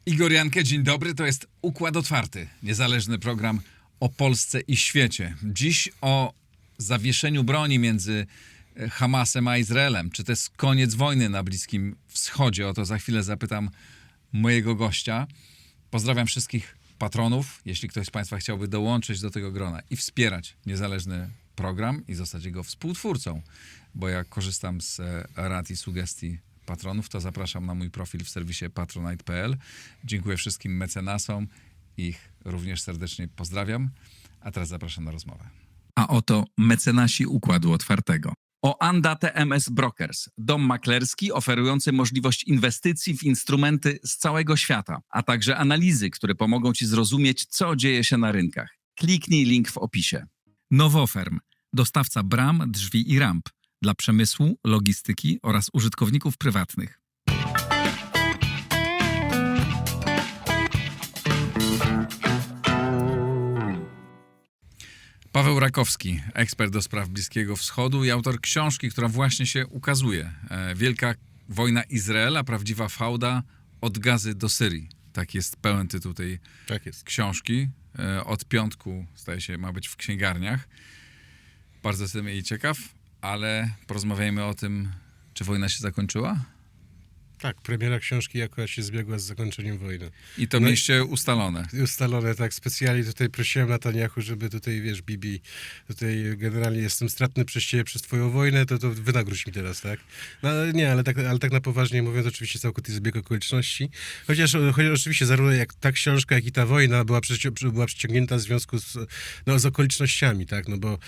Igor Jankę, dzień dobry. To jest Układ Otwarty, niezależny program o Polsce i świecie. Dziś o zawieszeniu broni między Hamasem a Izraelem. Czy to jest koniec wojny na Bliskim Wschodzie? O to za chwilę zapytam mojego gościa. Pozdrawiam wszystkich patronów. Jeśli ktoś z Państwa chciałby dołączyć do tego grona i wspierać niezależny program i zostać jego współtwórcą, bo ja korzystam z rad i sugestii patronów, to zapraszam na mój profil w serwisie patronite.pl. Dziękuję wszystkim mecenasom. Ich również serdecznie pozdrawiam. A teraz zapraszam na rozmowę. A oto mecenasi Układu Otwartego. Oanda TMS Brokers, dom maklerski oferujący możliwość inwestycji w instrumenty z całego świata, a także analizy, które pomogą Ci zrozumieć, co dzieje się na rynkach. Kliknij link w opisie. Nowoferm, dostawca bram, drzwi i ramp dla przemysłu, logistyki oraz użytkowników prywatnych. Paweł Rakowski, ekspert do spraw Bliskiego Wschodu i autor książki, która właśnie się ukazuje. Wielka wojna Izraela, prawdziwa fałda od Gazy do Syrii. Tak jest pełen tytuł tej książki. Od piątku, zdaje się, ma być w księgarniach. Bardzo jestem jej ciekaw, ale porozmawiajmy o tym, czy wojna się zakończyła? Tak, premiera książki akurat się zbiegła z zakończeniem wojny. I to mieliście ustalone. Ustalone, tak. Specjalnie tutaj prosiłem Netanyahu, żeby tutaj, wiesz, Bibi, tutaj generalnie jestem stratny przez ciebie, przez twoją wojnę, to wynagródź mi teraz, tak? No nie, ale tak na poważnie mówiąc, oczywiście całkowity zbieg okoliczności. Chociaż oczywiście zarówno jak ta książka, jak i ta wojna była przyciągnięta w związku z okolicznościami, tak? No bo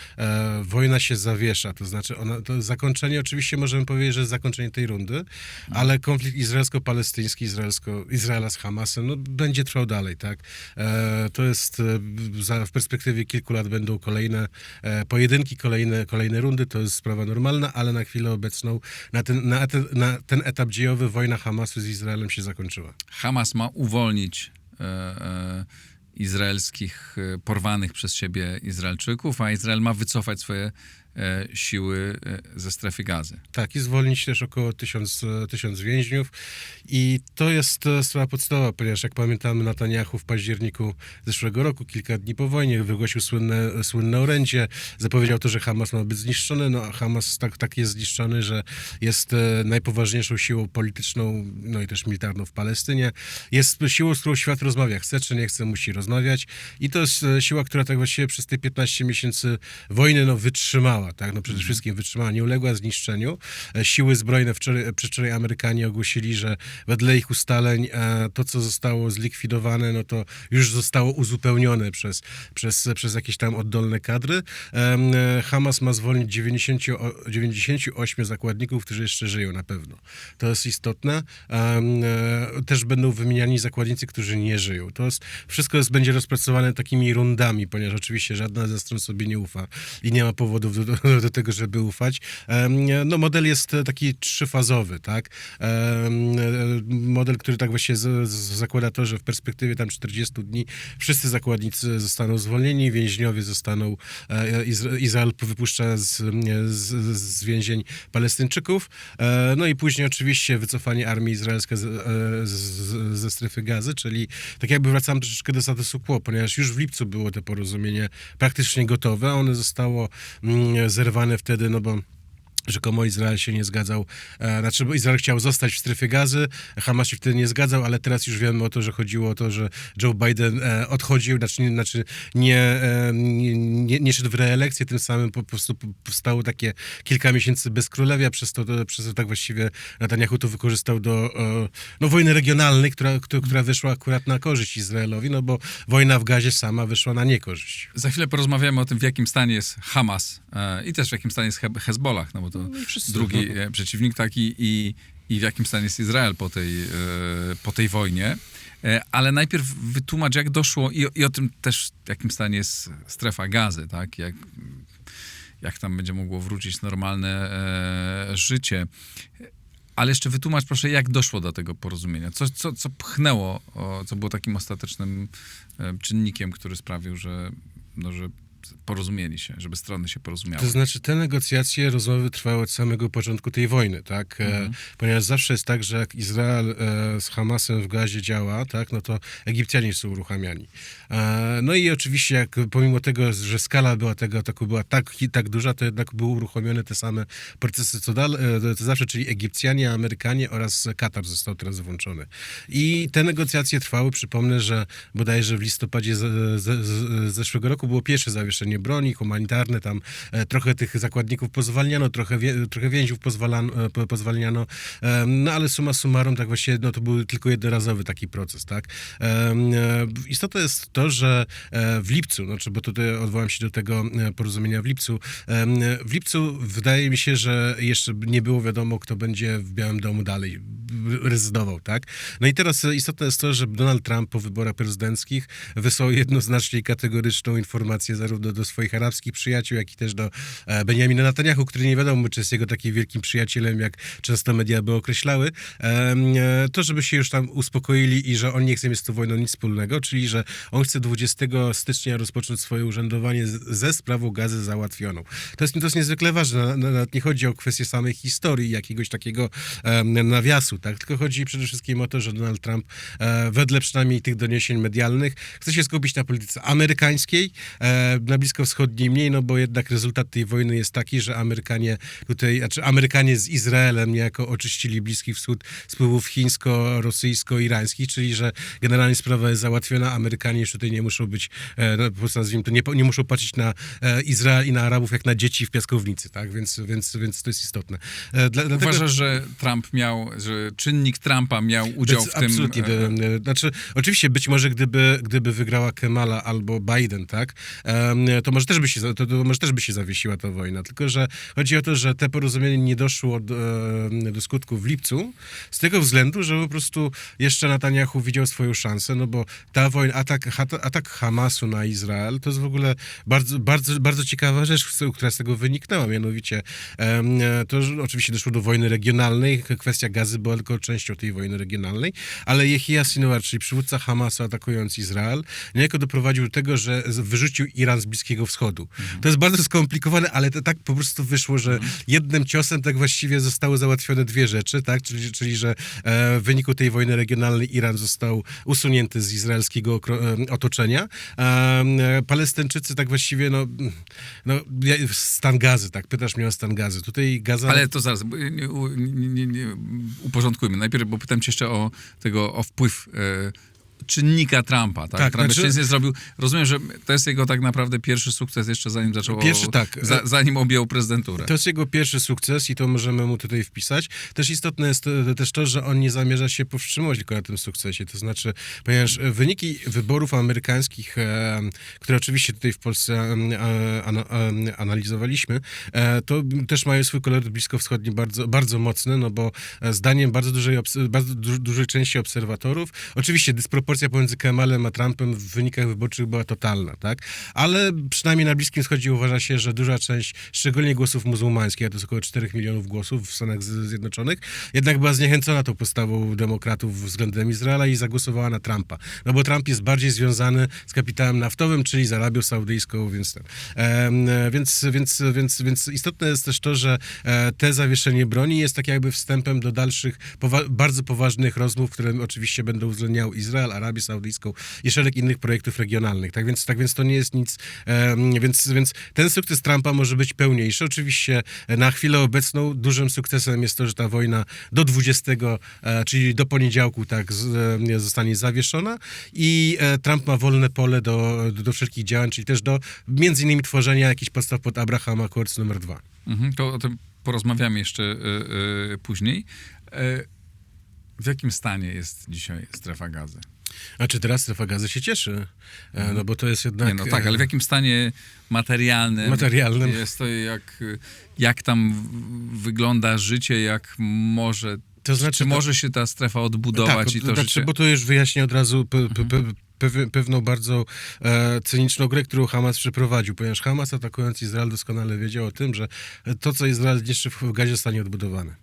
wojna się zawiesza, to znaczy to zakończenie, oczywiście możemy powiedzieć, że jest zakończenie tej rundy, ale konflikt izraelsko-palestyński, Izraela z Hamasem, no, będzie trwał dalej, tak? To jest, w perspektywie kilku lat będą kolejne pojedynki, kolejne rundy, to jest sprawa normalna, ale na chwilę obecną, na ten etap dziejowy wojna Hamasu z Izraelem się zakończyła. Hamas ma uwolnić izraelskich porwanych przez siebie Izraelczyków, a Izrael ma wycofać swoje siły ze strefy Gazy. Tak, i zwolnić też około 1000 więźniów. I to jest sprawa podstawowa, ponieważ jak pamiętamy, Netanyahu w październiku zeszłego roku, kilka dni po wojnie, wygłosił słynne orędzie, zapowiedział to, że Hamas ma być zniszczony. No a Hamas tak jest zniszczony, że jest najpoważniejszą siłą polityczną, no i też militarną w Palestynie. Jest siłą, z którą świat rozmawia. Chce czy nie chce, musi rozmawiać. I to jest siła, która tak właściwie przez te 15 miesięcy wojny wytrzymała. Tak? No przede wszystkim wytrzymała, nie uległa zniszczeniu. Siły zbrojne, przedwczoraj Amerykanie ogłosili, że wedle ich ustaleń to, co zostało zlikwidowane, no to już zostało uzupełnione przez jakieś tam oddolne kadry. Hamas ma zwolnić 98 zakładników, którzy jeszcze żyją na pewno. To jest istotne. Też będą wymieniani zakładnicy, którzy nie żyją. Wszystko będzie rozpracowane takimi rundami, ponieważ oczywiście żadna ze stron sobie nie ufa i nie ma powodów do tego, żeby ufać. No model jest taki trzyfazowy, tak? Model, który tak właściwie zakłada to, że w perspektywie tam 40 dni wszyscy zakładnicy zostaną zwolnieni, więźniowie zostaną, Izrael wypuszcza z więzień Palestyńczyków, no i później oczywiście wycofanie armii izraelskiej ze strefy Gazy, czyli tak jakby wracamy troszeczkę do statusu quo, ponieważ już w lipcu było to porozumienie praktycznie gotowe, one zostało zerwane wtedy, no bo rzekomo Izrael się nie zgadzał, bo Izrael chciał zostać w strefie Gazy, Hamas się wtedy nie zgadzał, ale teraz już wiemy o to, że chodziło o to, że Joe Biden odchodził, nie szedł w reelekcję, tym samym po prostu powstało takie kilka miesięcy bezkrólewia, przez to tak właściwie Netanyahu to wykorzystał do wojny regionalnej, która wyszła akurat na korzyść Izraelowi, no bo wojna w Gazie sama wyszła na niekorzyść. Za chwilę porozmawiamy o tym, w jakim stanie jest Hamas i też w jakim stanie jest Hezbollah, no bo to drugi przeciwnik taki i w jakim stanie jest Izrael po tej wojnie. Ale najpierw wytłumacz, jak doszło i o tym też, w jakim stanie jest strefa Gazy, tak? Jak tam będzie mogło wrócić normalne życie. Ale jeszcze wytłumacz proszę, jak doszło do tego porozumienia. Co pchnęło, co było takim ostatecznym czynnikiem, który sprawił, że porozumieli się, żeby strony się porozumiały. To znaczy te negocjacje, rozmowy trwały od samego początku tej wojny, tak? Ponieważ zawsze jest tak, że jak Izrael z Hamasem w Gazie działa, tak, no to Egipcjanie są uruchamiani. No i oczywiście jak pomimo tego, że skala była tego ataku była tak duża, to jednak były uruchomione te same procesy to zawsze, czyli Egipcjanie, Amerykanie oraz Katar został teraz włączony. I te negocjacje trwały, przypomnę, że bodajże w listopadzie zeszłego roku było pierwsze zawieszenie broni, humanitarne, tam trochę tych zakładników pozwalniano, trochę więźniów pozwalniano, no ale summa summarum, tak właściwie, no to był tylko jednorazowy taki proces, tak. Istotne jest to, że w lipcu, znaczy, bo tutaj odwołam się do tego porozumienia w lipcu wydaje mi się, że jeszcze nie było wiadomo, kto będzie w Białym Domu dalej rezydował, tak. No i teraz istotne jest to, że Donald Trump po wyborach prezydenckich wysłał jednoznacznie i kategoryczną informację zarówno do swoich arabskich przyjaciół, jak i też do Benjamina Netanyahu, który nie wiadomo, czy jest jego takim wielkim przyjacielem, jak często media by określały, to żeby się już tam uspokoili i że on nie chce mieć z tą wojną nic wspólnego, czyli że on chce 20 stycznia rozpocząć swoje urzędowanie ze sprawą Gazy załatwioną. To jest niezwykle ważne. Nawet nie chodzi o kwestię samej historii, jakiegoś takiego nawiasu, tak? Tylko chodzi przede wszystkim o to, że Donald Trump wedle przynajmniej tych doniesień medialnych chce się skupić na polityce amerykańskiej, na bliskowschodniej mniej, no bo jednak rezultat tej wojny jest taki, że Amerykanie z Izraelem niejako oczyścili Bliski Wschód z wpływów chińsko-rosyjsko-irańskich, czyli że generalnie sprawa jest załatwiona, Amerykanie już tutaj nie muszą być, no, po prostu nazwijmy to, nie muszą patrzeć na Izrael i na Arabów jak na dzieci w piaskownicy, tak? Więc to jest istotne. Uważasz, że że czynnik Trumpa miał udział w tym? Absolutnie. Znaczy, oczywiście być może gdyby wygrała Kamala albo Biden, tak, to może też by się zawiesiła ta wojna. Tylko że chodzi o to, że te porozumienie nie doszło do skutku w lipcu, z tego względu, że po prostu jeszcze Netanyahu widział swoją szansę, no bo ta wojna, atak Hamasu na Izrael, to jest w ogóle bardzo, bardzo, bardzo ciekawa rzecz, która z tego wyniknęła. Mianowicie to oczywiście doszło do wojny regionalnej, kwestia Gazy była tylko częścią tej wojny regionalnej, ale Jehia Sinwar, czyli przywódca Hamasu atakując Izrael, niejako doprowadził do tego, że wyrzucił Iran z Bliskiego Wschodu. To jest bardzo skomplikowane, ale to tak po prostu wyszło, że jednym ciosem tak właściwie zostały załatwione dwie rzeczy, tak? Czyli że w wyniku tej wojny regionalnej Iran został usunięty z izraelskiego otoczenia. Palestyńczycy tak właściwie, stan Gazy, tak? Pytasz mnie o stan Gazy. Tutaj Gaza... Ale to zaraz, nie uporządkujmy. Najpierw, bo pytam cię jeszcze o wpływ czynnika Trumpa, tak? Tak, Trump znaczy... jeszcze nic nie zrobił. Rozumiem, że to jest jego tak naprawdę pierwszy sukces jeszcze zanim zaczął... zanim objął prezydenturę. To jest jego pierwszy sukces i to możemy mu tutaj wpisać. Też istotne jest też to, że on nie zamierza się powstrzymywać tylko na tym sukcesie. To znaczy, ponieważ wyniki wyborów amerykańskich, które oczywiście tutaj w Polsce analizowaliśmy, to też mają swój kolor bliskowschodni bardzo, bardzo mocny, no bo zdaniem bardzo dużej części obserwatorów, oczywiście dysproporcja pomiędzy Kemalem a Trumpem w wynikach wyborczych była totalna, tak? Ale przynajmniej na Bliskim Wschodzie uważa się, że duża część, szczególnie głosów muzułmańskich, a to jest około 4 milionów głosów w Stanach Zjednoczonych, jednak była zniechęcona tą postawą demokratów względem Izraela i zagłosowała na Trumpa. No bo Trump jest bardziej związany z kapitałem naftowym, czyli z Arabią Saudyjską, więc istotne jest też to, że te zawieszenie broni jest tak jakby wstępem do dalszych, bardzo poważnych rozmów, które oczywiście będą uwzględniały Izrael, Arabię Saudyjską i szereg innych projektów regionalnych. Tak więc to nie jest nic, więc ten sukces Trumpa może być pełniejszy. Oczywiście na chwilę obecną dużym sukcesem jest to, że ta wojna do 20, czyli do poniedziałku, tak, zostanie zawieszona i Trump ma wolne pole do wszelkich działań, czyli też do między innymi tworzenia jakichś podstaw pod Abraham Accords numer 2. To o tym porozmawiamy jeszcze później. W jakim stanie jest dzisiaj strefa Gazy? A czy teraz strefa Gazy się cieszy? No bo to jest jednak... Nie, no tak, ale w jakim stanie materialnym jest to, jak tam wygląda życie, jak może... To znaczy, czy może się ta strefa odbudować? Tak, życie... bo to już wyjaśnię od razu pewną bardzo cyniczną grę, którą Hamas przeprowadził, ponieważ Hamas atakując Izrael doskonale wiedział o tym, że to, co Izrael niszczy w Gazie, zostanie odbudowane.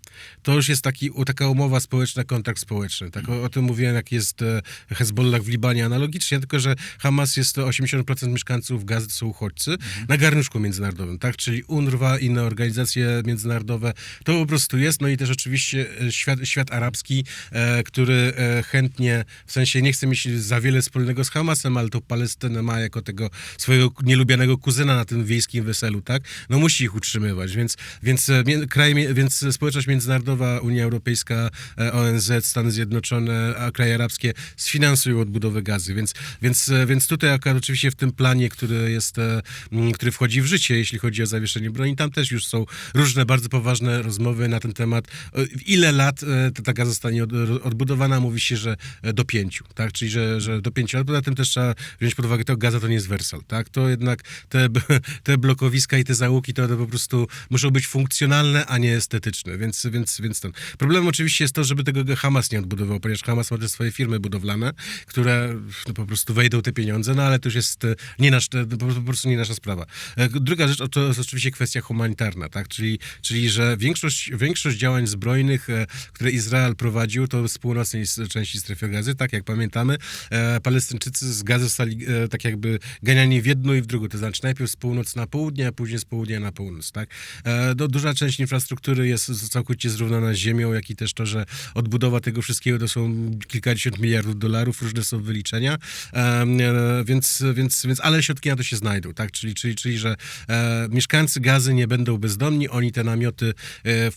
to już jest taka umowa społeczna, kontrakt społeczny. Tak, o tym mówiłem, jak jest Hezbollah w Libanie analogicznie, tylko że Hamas jest to 80% mieszkańców Gazy to są uchodźcy na garnuszku międzynarodowym, tak? Czyli UNRWA, inne organizacje międzynarodowe, to po prostu jest. No i też oczywiście świat arabski, który chętnie, w sensie nie chce mieć za wiele wspólnego z Hamasem, ale to Palestynę ma jako tego swojego nielubianego kuzyna na tym wiejskim weselu, tak? No musi ich utrzymywać, więc społeczność międzynarodowa, Unia Europejska, ONZ, Stany Zjednoczone, a kraje arabskie sfinansują odbudowę Gazy, więc tutaj akurat oczywiście w tym planie, który wchodzi w życie, jeśli chodzi o zawieszenie broni, tam też już są różne bardzo poważne rozmowy na ten temat. Ile lat ta Gaza zostanie odbudowana? Mówi się, że do 5, tak? Czyli, że do 5 lat. Poza tym też trzeba wziąć pod uwagę, to Gaza to nie jest Wersal, tak? To jednak te blokowiska i te załuki to po prostu muszą być funkcjonalne, a nie estetyczne, więc ten. Problemem oczywiście jest to, żeby tego Hamas nie odbudował, ponieważ Hamas ma te swoje firmy budowlane, które po prostu wejdą te pieniądze, no ale to już jest po prostu nie nasza sprawa. Druga rzecz to jest oczywiście kwestia humanitarna, tak? Czyli że większość działań zbrojnych, które Izrael prowadził, to z północnej części strefy Gazy, tak jak pamiętamy, Palestyńczycy z Gazy zostali tak jakby ganiani w jedną i w drugą, to znaczy najpierw z północy na południe, a później z południa na północ, tak? Duża część infrastruktury jest całkowicie zrównana z ziemią, jak i też to, że odbudowa tego wszystkiego to są kilkadziesiąt miliardów dolarów, różne są wyliczenia, ale środki na to się znajdą, tak? Czyli że mieszkańcy Gazy nie będą bezdomni, oni te namioty,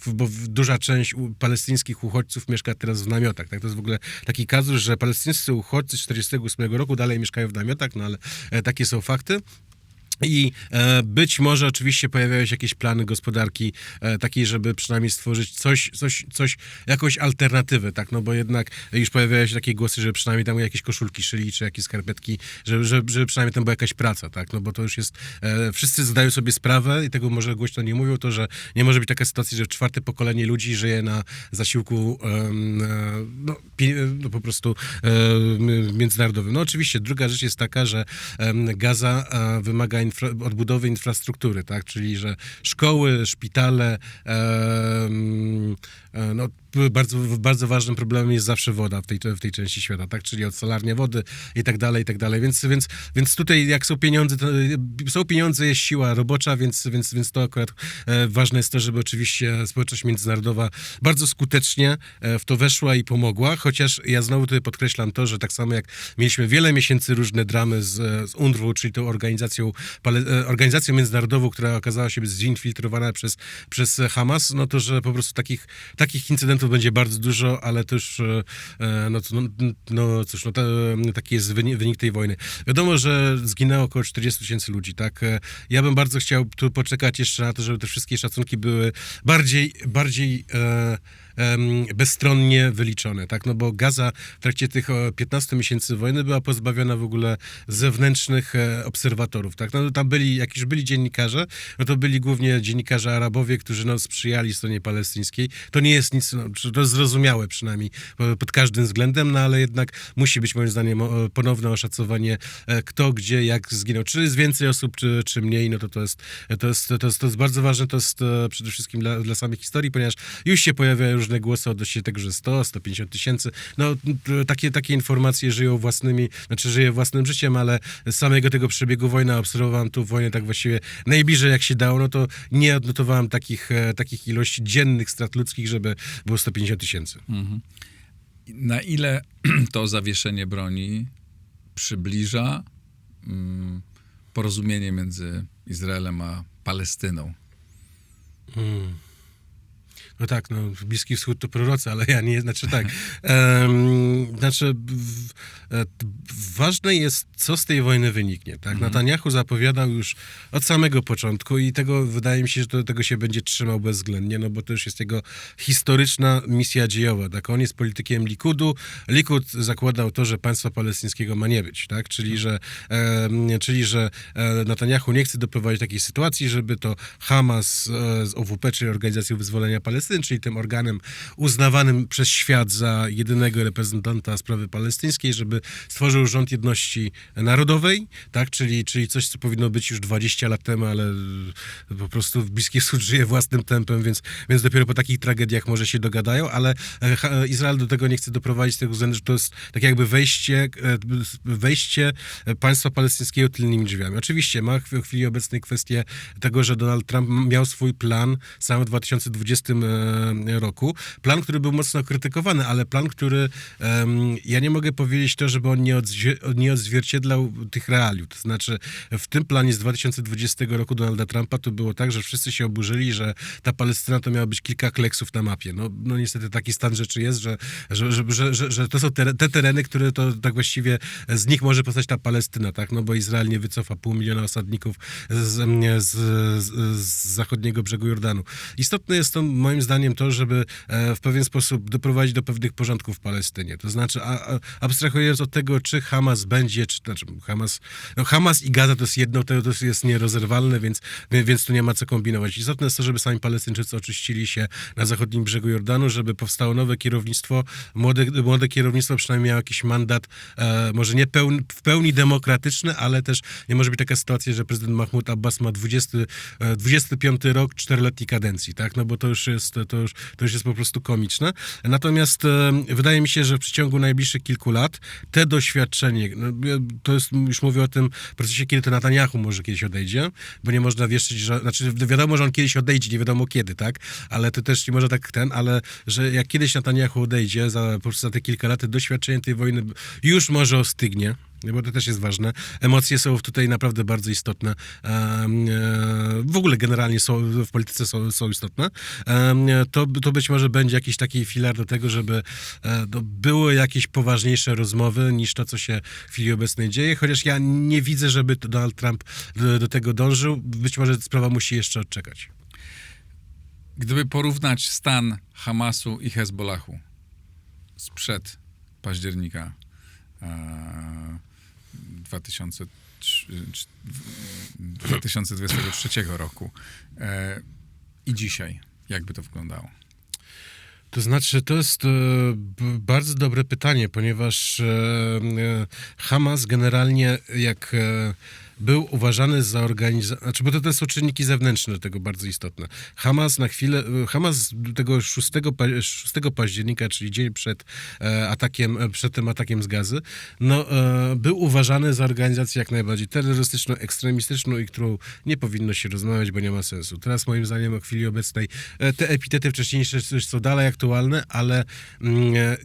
bo duża część palestyńskich uchodźców mieszka teraz w namiotach, tak? To jest w ogóle taki kazus, że palestyńscy uchodźcy z 1948 roku dalej mieszkają w namiotach, no ale takie są fakty. I być może oczywiście pojawiają się jakieś plany gospodarki takiej, żeby przynajmniej stworzyć jakąś alternatywę, tak, no bo jednak już pojawiają się takie głosy, że przynajmniej tam jakieś koszulki szyli, czy jakieś skarpetki, żeby przynajmniej tam była jakaś praca, tak, no bo to już jest, wszyscy zdają sobie sprawę i tego może głośno nie mówią, to, że nie może być taka sytuacja, że 4. pokolenie ludzi żyje na zasiłku po prostu międzynarodowym. No oczywiście, druga rzecz jest taka, że Gaza wymaga odbudowy infrastruktury, tak? Czyli, że szkoły, szpitale, bardzo ważnym problemem jest zawsze woda w tej części świata, tak? Czyli odsolarnia wody i tak dalej, więc tutaj jak są pieniądze, jest siła robocza, więc to akurat ważne jest to, żeby oczywiście społeczność międzynarodowa bardzo skutecznie w to weszła i pomogła, chociaż ja znowu tutaj podkreślam to, że tak samo jak mieliśmy wiele miesięcy różne dramy z UNRWA, czyli tą organizacją międzynarodową, która okazała się być zinfiltrowana przez Hamas, no to, że po prostu takich incydentów będzie bardzo dużo, ale też taki jest wynik tej wojny. Wiadomo, że zginęło około 40 000 ludzi, tak? Ja bym bardzo chciał tu poczekać jeszcze na to, żeby te wszystkie szacunki były bardziej bezstronnie wyliczone, tak? No bo Gaza w trakcie tych 15 miesięcy wojny była pozbawiona w ogóle zewnętrznych obserwatorów, tak? No tam jak już byli dziennikarze, no to byli głównie dziennikarze Arabowie, którzy sprzyjali stronie palestyńskiej. To nie jest nic, to jest zrozumiałe przynajmniej pod każdym względem, no ale jednak musi być moim zdaniem ponowne oszacowanie kto, gdzie, jak zginął. Czy jest więcej osób, czy mniej, no to jest bardzo ważne, to jest przede wszystkim dla samej historii, ponieważ już się pojawiają różne głosy odnośnie tego, że 150 tysięcy, no takie informacje żyje własnym życiem, ale z samego tego przebiegu wojny, obserwowałem tu wojnę tak właściwie najbliżej jak się dało, no to nie odnotowałem takich ilości dziennych strat ludzkich, żeby było 150 tysięcy. Mhm. Na ile to zawieszenie broni przybliża porozumienie między Izraelem a Palestyną? No tak, Bliski Wschód to prorocy, ale ja nie, ważne jest, co z tej wojny wyniknie, tak? Netanjahu zapowiadał już od samego początku i wydaje mi się, że tego się będzie trzymał bezwzględnie, no bo to już jest jego historyczna misja dziejowa, tak? On jest politykiem Likudu. Likud zakładał to, że państwa palestyńskiego ma nie być, tak? Czyli, że Netanjahu nie chce doprowadzić takiej sytuacji, żeby to Hamas z OWP, czyli Organizacją Wyzwolenia Palestyny, Palestyny, czyli tym organem uznawanym przez świat za jedynego reprezentanta sprawy palestyńskiej, żeby stworzył rząd jedności narodowej, tak, czyli coś, co powinno być już 20 lat temu, ale po prostu Bliski Wschód żyje własnym tempem, więc dopiero po takich tragediach może się dogadają, ale Izrael do tego nie chce doprowadzić z tego względu, że to jest tak jakby wejście państwa palestyńskiego tylnymi drzwiami. Oczywiście ma w chwili obecnej kwestię tego, że Donald Trump miał swój plan sam w 2020 roku. Plan, który był mocno krytykowany, ale plan, który ja nie mogę powiedzieć to, żeby on nie odzwierciedlał tych realiów. To znaczy w tym planie z 2020 roku Donalda Trumpa to było tak, że wszyscy się oburzyli, że ta Palestyna to miała być kilka kleksów na mapie. No niestety taki stan rzeczy jest, że to są te tereny, które to tak właściwie z nich może powstać ta Palestyna, tak? No bo Izrael nie wycofa 500 000 osadników z zachodniego brzegu Jordanu. Istotne jest to moim zdaniem to, żeby w pewien sposób doprowadzić do pewnych porządków w Palestynie. To znaczy, abstrahując od tego, czy Hamas będzie, Hamas i Gaza to jest jedno, to jest nierozerwalne, więc tu nie ma co kombinować. Istotne jest to, żeby sami Palestyńczycy oczyścili się na zachodnim brzegu Jordanu, żeby powstało nowe kierownictwo, młode kierownictwo przynajmniej miało jakiś mandat, może nie w pełni demokratyczny, ale też nie może być taka sytuacja, że prezydent Mahmud Abbas ma 25 rok 4-letniej kadencji, tak? No bo to już jest po prostu komiczne. Natomiast wydaje mi się, że w przeciągu najbliższych kilku lat te doświadczenie, to jest, już mówię o tym procesie, kiedy to Netanyahu może kiedyś odejdzie, bo nie można wierzyć, że, znaczy wiadomo, że on kiedyś odejdzie, nie wiadomo kiedy, tak? Ale to też nie może tak ale że jak kiedyś Netanyahu odejdzie, po prostu za te kilka lat, doświadczenie tej wojny już może ostygnie, bo to też jest ważne. Emocje są tutaj naprawdę bardzo istotne. W ogóle generalnie w polityce są istotne. To być może będzie jakiś taki filar do tego, żeby były jakieś poważniejsze rozmowy niż to, co się w chwili obecnej dzieje, chociaż ja nie widzę, żeby Donald Trump do tego dążył. Być może sprawa musi jeszcze odczekać. Gdyby porównać stan Hamasu i Hezbollahu sprzed października 2023 roku i dzisiaj, jakby to wyglądało? To znaczy, to jest bardzo dobre pytanie, ponieważ Hamas generalnie był uważany za organizację, znaczy, bo to są czynniki zewnętrzne do tego bardzo istotne. Hamas tego 6 października, czyli dzień przed tym atakiem z Gazy, był uważany za organizację jak najbardziej terrorystyczną, ekstremistyczną i którą nie powinno się rozmawiać, bo nie ma sensu. Teraz moim zdaniem w chwili obecnej te epitety wcześniejsze są dalej aktualne, ale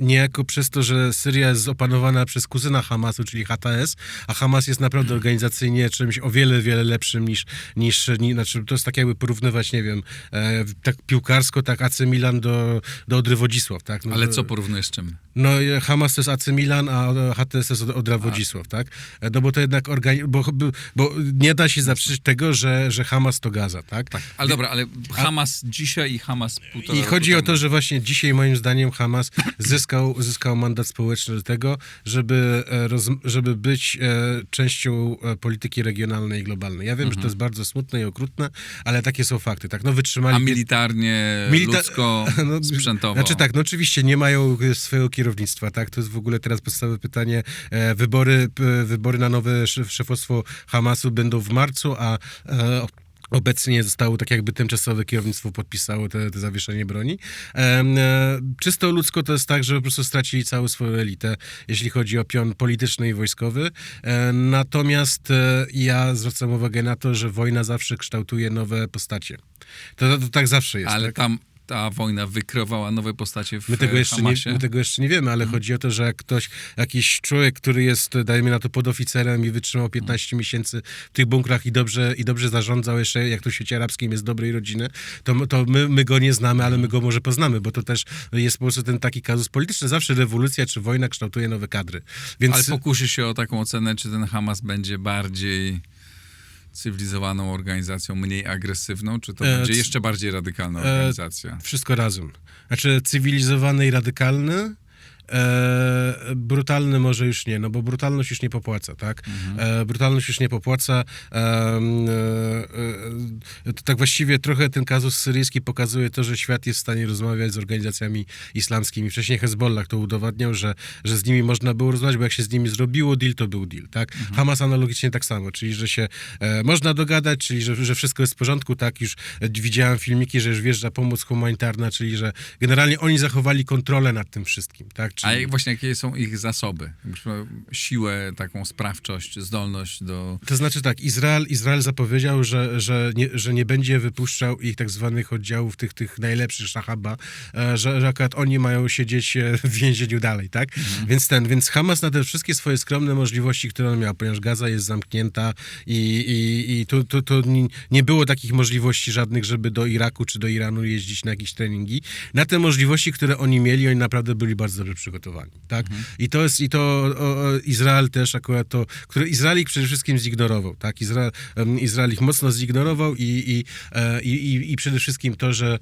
niejako przez to, że Syria jest opanowana przez kuzyna Hamasu, czyli HTS, a Hamas jest naprawdę organizacyjnie czymś o wiele, wiele lepszym znaczy to jest tak jakby porównywać, nie wiem, tak piłkarsko, tak AC Milan do Odry Wodzisław, tak? No, ale co porównujesz z czym? No Hamas to jest AC Milan, a HTS to jest Odra Wodzisław, tak? No bo to jednak bo nie da się zaprzeczyć tego, że Hamas to Gaza, tak? Tak, ale dobra, ale Hamas dzisiaj i Hamas półtora I roku chodzi o temu. to, że właśnie dzisiaj moim zdaniem Hamas zyskał mandat społeczny do tego, żeby być częścią polityki regionalnej i globalnej. Ja wiem, że to jest bardzo smutne i okrutne, ale takie są fakty, tak? No wytrzymali... A militarnie, ludzko, sprzętowo? Znaczy tak, no oczywiście nie mają swojego kierownictwa, tak? To jest w ogóle teraz podstawowe pytanie. Wybory na nowe szefostwo Hamasu będą w marcu, a obecnie zostało tak jakby tymczasowe kierownictwo podpisało te zawieszenie broni. Czysto ludzko to jest tak, że po prostu stracili całą swoją elitę, jeśli chodzi o pion polityczny i wojskowy. Natomiast ja zwracam uwagę na to, że wojna zawsze kształtuje nowe postacie. To tak zawsze jest. Ale tak? tam ta wojna wykreowała nowe postacie w My tego jeszcze nie wiemy, ale chodzi o to, że jak jakiś człowiek, który jest, dajmy na to, podoficerem i wytrzymał 15 miesięcy w tych bunkrach i dobrze zarządzał jeszcze, jak to w świecie arabskim jest dobrej rodziny, to my go nie znamy, ale my go może poznamy, bo to też jest po prostu ten taki kazus polityczny. Zawsze rewolucja czy wojna kształtuje nowe kadry. Więc... Ale pokusi się o taką ocenę, czy ten Hamas będzie bardziej cywilizowaną organizacją, mniej agresywną, czy to będzie jeszcze bardziej radykalna organizacja? Wszystko razem. Znaczy cywilizowany i radykalny brutalny może już nie, no bo brutalność już nie popłaca, tak? Brutalność już nie popłaca. To tak właściwie trochę ten kazus syryjski pokazuje to, że świat jest w stanie rozmawiać z organizacjami islamskimi. Wcześniej Hezbollah to udowadniał, że z nimi można było rozmawiać, bo jak się z nimi zrobiło deal, to był deal, tak? Hamas analogicznie tak samo, czyli że się można dogadać, czyli że wszystko jest w porządku, tak? Już widziałem filmiki, że już wjeżdża pomoc humanitarna, czyli że generalnie oni zachowali kontrolę nad tym wszystkim, tak? Czyli... A właśnie jakie są ich zasoby? Siłę, taką sprawczość, zdolność do... To znaczy tak, Izrael zapowiedział, że nie będzie wypuszczał ich tak zwanych oddziałów, tych najlepszych Szachaba, że akurat oni mają siedzieć w więzieniu dalej, tak? Więc Hamas na te wszystkie swoje skromne możliwości, które on miał, ponieważ Gaza jest zamknięta i tu nie było takich możliwości żadnych, żeby do Iraku czy do Iranu jeździć na jakieś treningi. Na te możliwości, które oni mieli, oni naprawdę byli bardzo dobrze przygotowani, tak? Izrael też akurat który Izrael ich przede wszystkim zignorował, tak? Izrael ich mocno zignorował i przede wszystkim to, że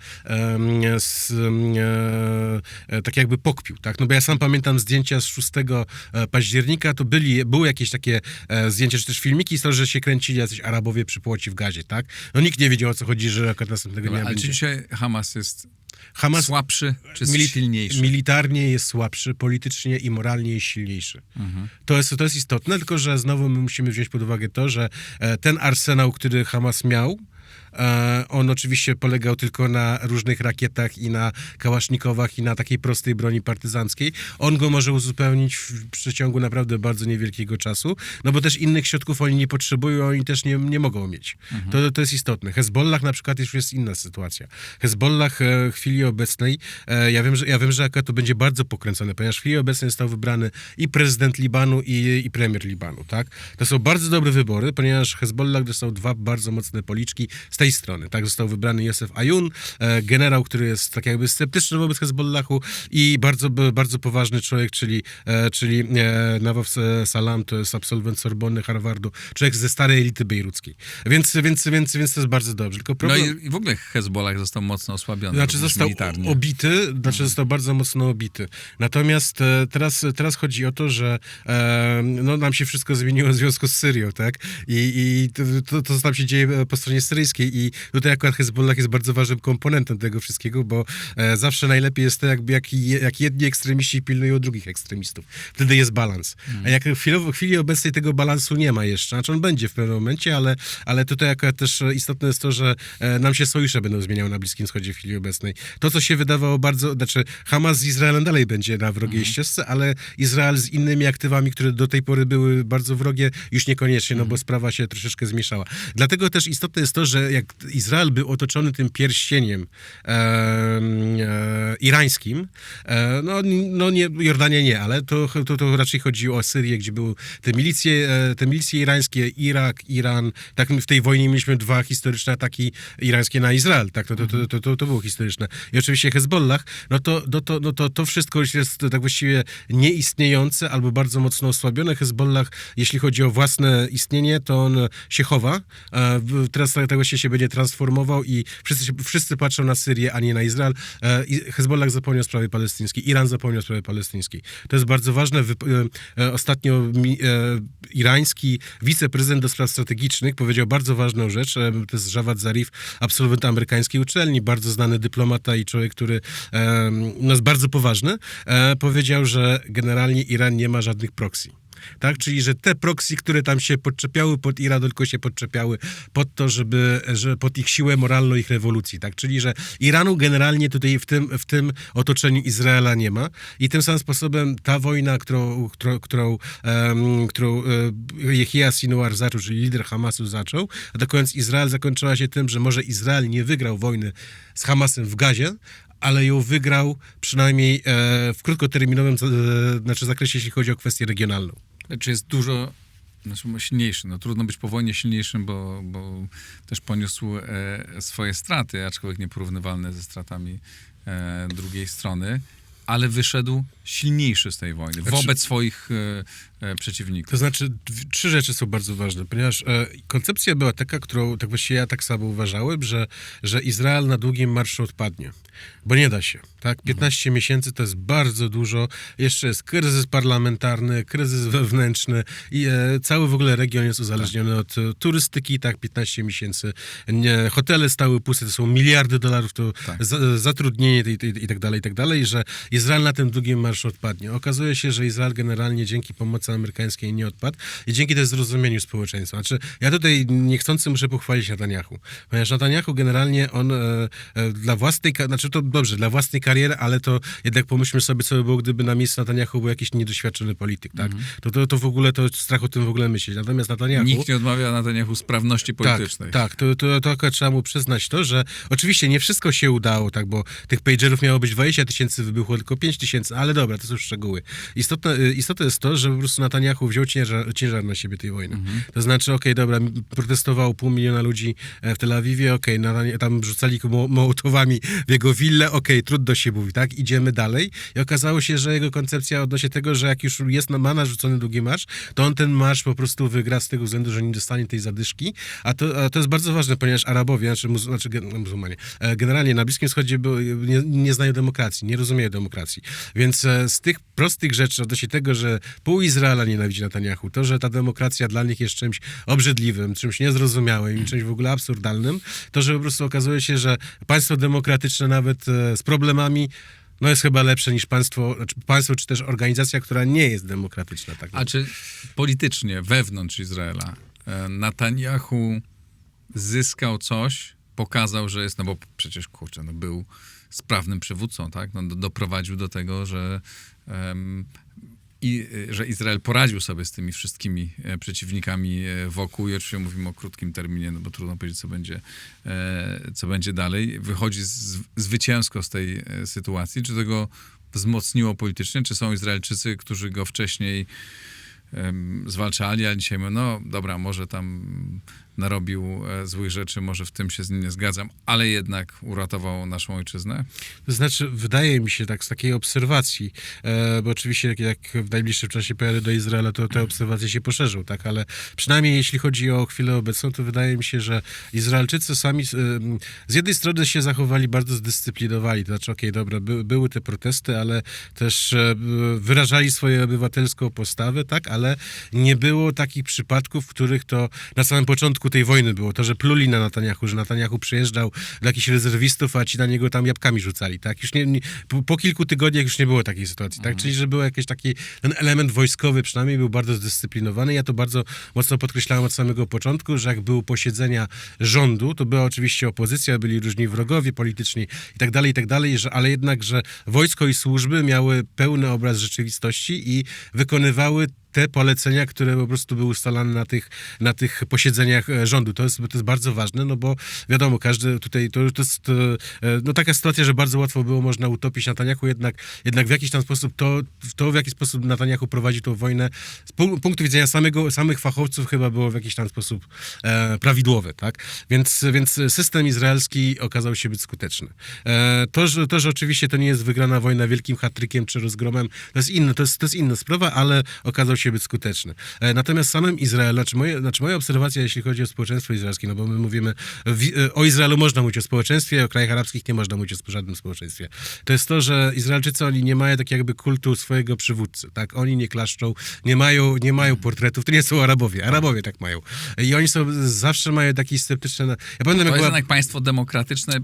tak jakby pokpił, tak? No bo ja sam pamiętam zdjęcia z 6 października, to były jakieś takie zdjęcia, czy też filmiki z tego, że się kręcili jacyś Arabowie przy płocie w Gazie, tak? No nikt nie wiedział, o co chodzi, że akurat następnego dnia Ale będzie. czy dzisiaj Hamas jest Hamas słabszy czy silniejszy? Militarnie jest słabszy, politycznie i moralnie jest silniejszy. To jest istotne, tylko że znowu my musimy wziąć pod uwagę to, że ten arsenał, który Hamas miał, on oczywiście polegał tylko na różnych rakietach i na kałasznikowach i na takiej prostej broni partyzanckiej. On go może uzupełnić w przeciągu naprawdę bardzo niewielkiego czasu, no bo też innych środków oni nie potrzebują, oni też nie mogą mieć. To jest istotne. Hezbollah na przykład już jest inna sytuacja. Hezbollah w chwili obecnej, ja wiem, że akurat to będzie bardzo pokręcone, ponieważ w chwili obecnej został wybrany i prezydent Libanu i premier Libanu, tak? To są bardzo dobre wybory, ponieważ Hezbollah dostał 2 bardzo mocne policzki z tej strony, tak? Został wybrany Youssef Ayun, generał, który jest tak jakby sceptyczny wobec Hezbollahu i bardzo, bardzo poważny człowiek, czyli Nawaf Salam, to jest absolwent Sorbonny, Harvardu, człowiek ze starej elity bejruckiej. Więc to jest bardzo dobrze. Tylko problem... No i w ogóle Hezbollah został mocno osłabiony. Znaczy został militarnie. obity, został bardzo mocno obity. Natomiast teraz chodzi o to, że nam się wszystko zmieniło w związku z Syrią, tak? I to tam się dzieje po stronie syryjskiej i tutaj akurat Hezbollah jest bardzo ważnym komponentem tego wszystkiego, bo zawsze najlepiej jest to, jak jedni ekstremiści pilnują drugich ekstremistów. Wtedy jest balans. A jak w chwili obecnej tego balansu nie ma jeszcze, znaczy on będzie w pewnym momencie, ale tutaj akurat też istotne jest to, że nam się sojusze będą zmieniały na Bliskim Wschodzie w chwili obecnej. To, co się wydawało Hamas z Izraelem dalej będzie na wrogiej ścieżce, ale Izrael z innymi aktywami, które do tej pory były bardzo wrogie, już niekoniecznie, no bo sprawa się troszeczkę zmieszała. Dlatego też istotne jest to, że jak Izrael był otoczony tym pierścieniem irańskim, nie, Jordania nie, ale to raczej chodziło o Syrię, gdzie były te milicje irańskie, Irak, Iran, tak w tej wojnie mieliśmy 2 historyczne ataki irańskie na Izrael, tak, to było historyczne. I oczywiście Hezbollah, to wszystko już jest tak właściwie nieistniejące albo bardzo mocno osłabione. Hezbollah, jeśli chodzi o własne istnienie, to on się chowa. Teraz tak właściwie się będzie transformował i wszyscy patrzą na Syrię, a nie na Izrael. Hezbollah zapomniał o sprawie palestyńskiej, Iran zapomniał o sprawie palestyńskiej. To jest bardzo ważne. Ostatnio irański wiceprezydent do spraw strategicznych powiedział bardzo ważną rzecz. To jest Javad Zarif, absolwent amerykańskiej uczelni, bardzo znany dyplomata i człowiek, który jest bardzo poważny. Powiedział, że generalnie Iran nie ma żadnych proxy. Tak? Czyli, że te proxy, które tam się podczepiały pod Iran, tylko się podczepiały pod to, że pod ich siłę moralną, ich rewolucji. Tak? Czyli, że Iranu generalnie tutaj w tym otoczeniu Izraela nie ma i tym samym sposobem ta wojna, którą Jehia Sinwar zaczął, czyli lider Hamasu zaczął, a do końca Izrael zakończyła się tym, że może Izrael nie wygrał wojny z Hamasem w Gazie, ale ją wygrał przynajmniej w krótkoterminowym zakresie, jeśli chodzi o kwestię regionalną. Czy jest dużo silniejszy? No, trudno być po wojnie silniejszym, bo też poniósł swoje straty, aczkolwiek nieporównywalne ze stratami drugiej strony. ale wyszedł silniejszy z tej wojny wobec swoich przeciwników. To znaczy, trzy rzeczy są bardzo ważne, ponieważ koncepcja była taka, którą tak właściwie ja tak samo uważałem, że Izrael na długim marszu odpadnie, bo nie da się. Tak? 15 miesięcy to jest bardzo dużo. Jeszcze jest kryzys parlamentarny, kryzys wewnętrzny i cały w ogóle region jest uzależniony od turystyki, tak, 15 miesięcy. Hotele stały puste, to są miliardy dolarów, to zatrudnienie i tak dalej, że Izrael na tym długim marszu odpadnie. Okazuje się, że Izrael generalnie dzięki pomocy amerykańskiej nie odpadł i dzięki też zrozumieniu społeczeństwa. Znaczy, ja tutaj niechcący muszę pochwalić Netanyahu, ponieważ Netanyahu generalnie on dla własnej, znaczy to dobrze, dla własnej kariery, ale to jednak pomyślmy sobie, co by było, gdyby na miejscu Netanyahu był jakiś niedoświadczony polityk, tak? To w ogóle, to strach o tym w ogóle myśleć. Natomiast Netanyahu... Nikt nie odmawia Netanyahu sprawności politycznej. Tak, to akurat trzeba mu przyznać to, że oczywiście nie wszystko się udało, tak, bo tych pagerów miało być 20 000, wybuchło tylko 5 000, ale dobra, to są szczegóły. Istotne jest to, że po prostu Netanyahu wziął ciężar na siebie tej wojny. To znaczy, dobra, protestowało 500 000 ludzi w Tel Awiwie, tam rzucali mołotowami w jego willę, trudno się mówi, tak, idziemy dalej. I okazało się, że jego koncepcja odnośnie tego, że jak już ma narzucony długi marsz, to on ten marsz po prostu wygra z tego względu, że nie dostanie tej zadyszki, a to jest bardzo ważne, ponieważ Arabowie, muzułmanie, generalnie na Bliskim Wschodzie nie znają demokracji, nie rozumieją demokracji. Więc z tych prostych rzeczy odnośnie tego, że pół Izraela nienawidzi Netanyahu, to, że ta demokracja dla nich jest czymś obrzydliwym, czymś niezrozumiałym i czymś w ogóle absurdalnym, to, że po prostu okazuje się, że państwo demokratyczne nawet z problemami jest chyba lepsze niż państwo czy też organizacja, która nie jest demokratyczna. Tak. A czy politycznie, wewnątrz Izraela, Netanyahu zyskał coś, pokazał, że jest, bo przecież, był sprawnym przywódcą, tak? Doprowadził do tego, że Izrael poradził sobie z tymi wszystkimi przeciwnikami wokół i oczywiście mówimy o krótkim terminie, bo trudno powiedzieć, co będzie dalej. Wychodzi zwycięsko z tej sytuacji. Czy to go wzmocniło politycznie? Czy są Izraelczycy, którzy go wcześniej zwalczali, a dzisiaj mówią, dobra, może tam narobił złych rzeczy, może w tym się z nim nie zgadzam, ale jednak uratował naszą ojczyznę? To znaczy, wydaje mi się tak z takiej obserwacji, bo oczywiście jak w najbliższym czasie pojadę do Izraela, to te obserwacje się poszerzą, tak, ale przynajmniej jeśli chodzi o chwilę obecną, to wydaje mi się, że Izraelczycy sami z jednej strony się zachowali bardzo zdyscyplinowani, to znaczy, dobra, były te protesty, ale też wyrażali swoją obywatelską postawę, tak, ale nie było takich przypadków, w których to na samym początku tej wojny było to, że pluli na Netanyahu, że Netanyahu przyjeżdżał do jakichś rezerwistów, a ci na niego tam jabłkami rzucali, tak? Już po kilku tygodniach już nie było takiej sytuacji, tak? Czyli, że był jakiś taki, ten element wojskowy przynajmniej był bardzo zdyscyplinowany. Ja to bardzo mocno podkreślałem od samego początku, że jak były posiedzenia rządu, to była oczywiście opozycja, byli różni wrogowie polityczni i tak dalej, ale jednak, że wojsko i służby miały pełny obraz rzeczywistości i wykonywały te polecenia, które po prostu były ustalane na tych posiedzeniach rządu. To jest bardzo ważne, bo wiadomo, każdy tutaj, to jest taka sytuacja, że bardzo łatwo było można utopić Netanyahu, jednak w jakiś tam sposób w jaki sposób Netanyahu prowadzi tą wojnę, z punktu widzenia samych fachowców chyba było w jakiś tam sposób prawidłowe, tak? Więc system izraelski okazał się być skuteczny. To, że oczywiście to nie jest wygrana wojna wielkim hat-trickiem czy rozgromem, to jest inna sprawa, ale okazał się być skuteczny. Natomiast samym Izraelu, moja obserwacja, jeśli chodzi o społeczeństwo izraelskie, bo my mówimy, o Izraelu można mówić o społeczeństwie, o krajach arabskich nie można mówić o żadnym społeczeństwie. To jest to, że Izraelczycy, oni nie mają tak jakby kultu swojego przywódcy, tak? Oni nie klaszczą, nie mają portretów, to nie są Arabowie tak mają. I oni zawsze mają taki sceptyczny... Ja pamiętam, to jest jednak państwo demokratyczne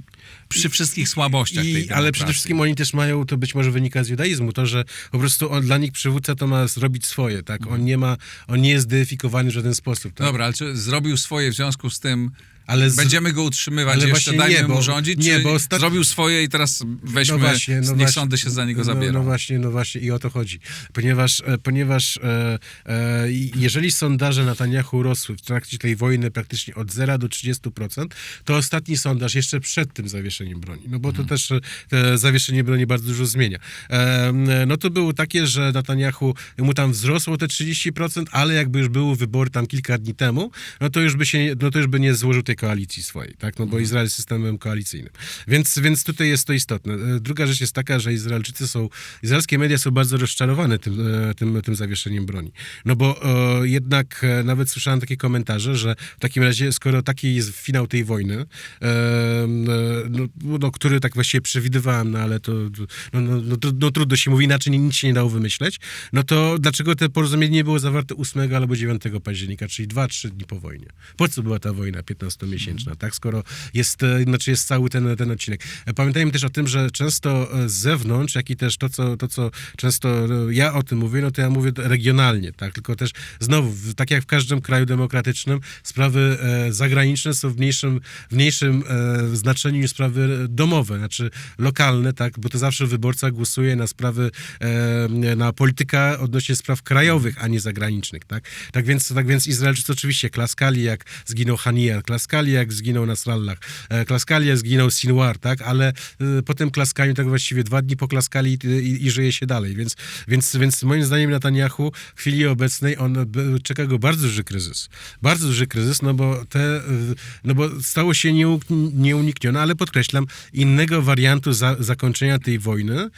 przy wszystkich słabościach tej demokracji. Ale przede wszystkim oni też mają, to być może wynika z judaizmu, to, że po prostu dla nich przywódca to ma zrobić swoje, tak? On nie jest deifikowany w żaden sposób. Tak? Dobra, ale czy zrobił swoje w związku z tym, będziemy go utrzymywać, jeszcze dajmy mu rządzić, czy zrobił swoje i teraz weźmy, niech sądy się za niego zabiorą? No właśnie i o to chodzi. Ponieważ jeżeli sondaże Netanyahu rosły w trakcie tej wojny praktycznie od 0 do 30%, to ostatni sondaż jeszcze przed tym zawieszeniem broni, bo to też zawieszenie broni bardzo dużo zmienia. To było takie, że Netanyahu, mu tam wzrosło te 30%, ale jakby już były wybory tam kilka dni temu, no to już by nie złożył tej koalicji swojej, tak? No bo Izrael jest systemem koalicyjnym. Więc tutaj jest to istotne. Druga rzecz jest taka, że izraelskie media są bardzo rozczarowane tym zawieszeniem broni. No bo jednak nawet słyszałem takie komentarze, że w takim razie, skoro taki jest finał tej wojny, który tak właściwie przewidywałem, no ale to trudno się mówi, inaczej nic się nie dało wymyśleć, no to dlaczego to porozumienie nie było zawarte 8 albo 9 października, czyli 2-3 dni po wojnie? Po co była ta wojna 15-miesięczna, tak? Skoro jest cały ten odcinek. Pamiętajmy też o tym, że często z zewnątrz, jak i też to, co często ja o tym mówię, no to ja mówię regionalnie, tak? Tylko też znowu, tak jak w każdym kraju demokratycznym, sprawy zagraniczne są w mniejszym znaczeniu niż sprawy domowe, znaczy lokalne, tak? Bo to zawsze wyborca głosuje na sprawy, na politykę odnośnie spraw krajowych, a nie zagranicznych, tak? Tak więc Izraelczycy oczywiście klaskali, jak zginął Haniya, klaskali, jak zginął Nasrallah, klaskali, jak zginął Sinwar, tak? Ale po tym klaskaniu tak właściwie 2 dni poklaskali i żyje się dalej, więc moim zdaniem Netanyahu w chwili obecnej czeka go bardzo duży kryzys, no bo stało się nieuniknione, ale podkreślam, innego wariantu zakończenia tej wojny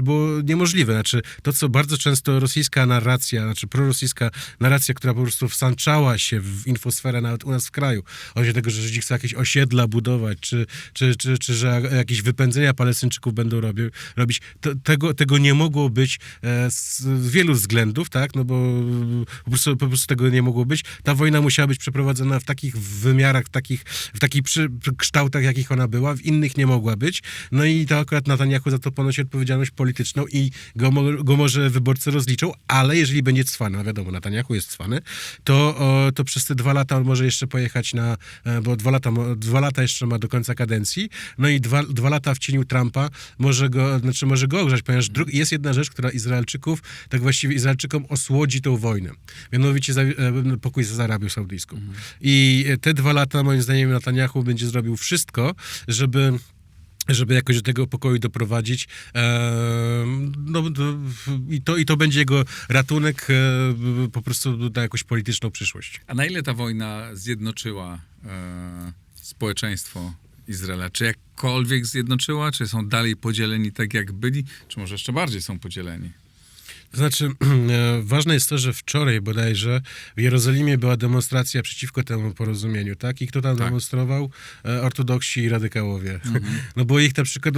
było niemożliwe. Znaczy, to, co bardzo często rosyjska narracja, znaczy prorosyjska narracja, która po prostu wsączała się w infosferę nawet u nas w kraju, od tego, że Żydzi chcą jakieś osiedla budować, czy że jakieś wypędzenia Palestyńczyków będą robić, tego nie mogło być z wielu względów, tak, no bo po prostu tego nie mogło być. Ta wojna musiała być przeprowadzona w takich wymiarach, w takich kształtach, jakich ona była, w innych nie mogła być. No i to akurat Netanyahu za to ponosi odpowiedzialność polityczną i go może wyborcy rozliczą, ale jeżeli będzie cwany, a wiadomo, Netanyahu jest cwany, to przez te 2 lata on może jeszcze pojechać bo 2 lata jeszcze ma do końca kadencji, no i 2 lata w cieniu Trumpa może go ogrzać, ponieważ jest jedna rzecz, która tak właściwie Izraelczykom osłodzi tą wojnę. Mianowicie pokój z Arabią Saudyjską. I te 2 lata, moim zdaniem, Netanyahu będzie zrobił wszystko, żeby jakoś do tego pokoju doprowadzić. I to będzie jego ratunek po prostu na jakąś polityczną przyszłość. A na ile ta wojna zjednoczyła społeczeństwo Izraela? Czy jakkolwiek zjednoczyła? Czy są dalej podzieleni tak, jak byli? Czy może jeszcze bardziej są podzieleni? To znaczy, ważne jest to, że wczoraj bodajże w Jerozolimie była demonstracja przeciwko temu porozumieniu, tak? I kto tam demonstrował? Ortodoksi i radykałowie. No bo ich na przykład,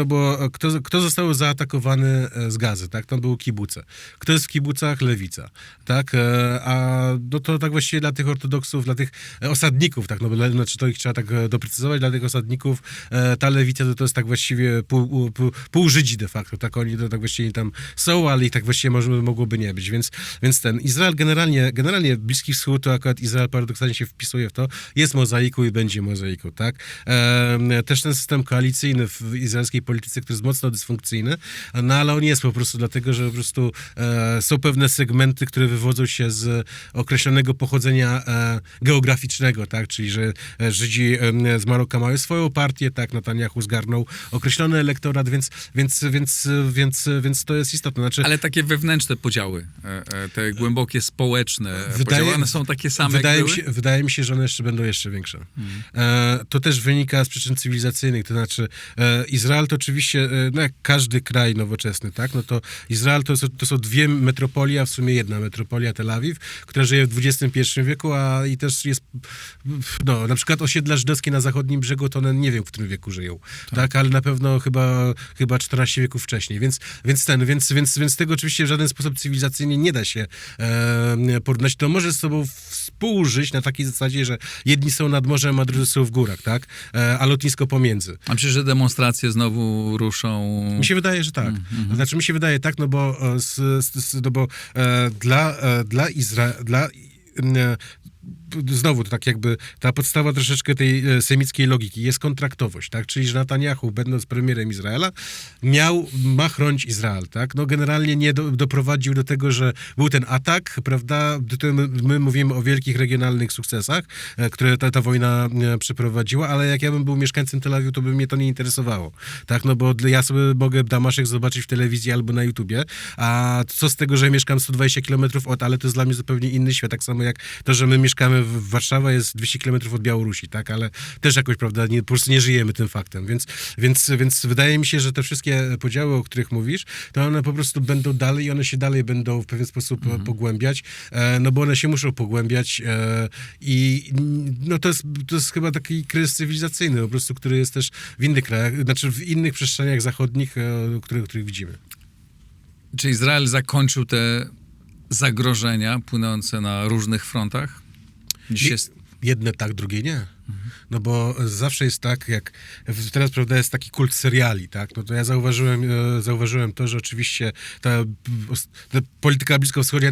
kto został zaatakowany z Gazy, tak? Tam były kibuce. Kto jest w kibucach? Lewica, tak? A no to tak właściwie dla tych ortodoksów, dla tych osadników, tak? No bo znaczy to ich trzeba tak doprecyzować, dla tych osadników ta lewica to jest tak właściwie pół Żydzi de facto, tak? Oni to tak właściwie tam są, ale ich tak właściwie mogłoby nie być, więc ten Izrael generalnie Bliski Wschód, to akurat Izrael paradoksalnie się wpisuje w to, jest mozaiką i będzie mozaiką, tak? Też ten system koalicyjny w izraelskiej polityce, który jest mocno dysfunkcyjny, no ale on jest po prostu dlatego, że po prostu są pewne segmenty, które wywodzą się z określonego pochodzenia geograficznego, tak? Czyli, że Żydzi z Maroka mają swoją partię, tak? Netanyahu zgarnął określony elektorat, więc to jest istotne. Znaczy, ale takie wewnętrzne podziały, te głębokie społeczne podziały, one są takie same, jak były? Wydaje mi się, że one będą jeszcze większe. To też wynika z przyczyn cywilizacyjnych, to znaczy Izrael to oczywiście, no jak każdy kraj nowoczesny, tak, no to Izrael to są 2 metropolie, a w sumie jedna metropolia, Tel Awiw, która żyje w XXI wieku, i też jest, no na przykład osiedla żydowskie na zachodnim brzegu, to one nie wiem, w którym wieku żyją, tak, ale na pewno chyba 14 wieków wcześniej, więc tego oczywiście w żaden sposób cywilizacyjnie nie da się porównać. To może z sobą współżyć na takiej zasadzie, że jedni są nad morzem, a drudzy są w górach, tak? A lotnisko pomiędzy. A myślisz, że demonstracje znowu ruszą? Mi się wydaje, że tak. Znaczy mi się wydaje tak, no bo znowu to tak jakby ta podstawa troszeczkę tej semickiej logiki jest kontraktowość, tak? Czyli, że Netanyahu, będąc premierem Izraela, ma chronić Izrael, tak? No generalnie nie doprowadził do tego, że był ten atak, prawda? My mówimy o wielkich regionalnych sukcesach, które ta wojna przeprowadziła, ale jak ja bym był mieszkańcem Tel Awiwu, to by mnie to nie interesowało, tak? No bo ja sobie mogę Damaszek zobaczyć w telewizji albo na YouTubie, a co z tego, że mieszkam 120 km ale to jest dla mnie zupełnie inny świat, tak samo jak to, że my mieszkamy w Warszawa jest 200 km od Białorusi, tak, ale też jakoś, prawda, po prostu nie żyjemy tym faktem, więc wydaje mi się, że te wszystkie podziały, o których mówisz, to one po prostu będą dalej i one się dalej będą w pewien sposób pogłębiać, no bo one się muszą pogłębiać i no to jest chyba taki kryzys cywilizacyjny po prostu, który jest też w innych krajach, znaczy w innych przestrzeniach zachodnich, których widzimy. Czy Izrael zakończył te zagrożenia płynące na różnych frontach? Dziś jest... Jedne tak, drugie nie. No bo zawsze jest tak, jak teraz, prawda, jest taki kult seriali, tak? No to ja zauważyłem to, że oczywiście ta polityka bliskowschodnia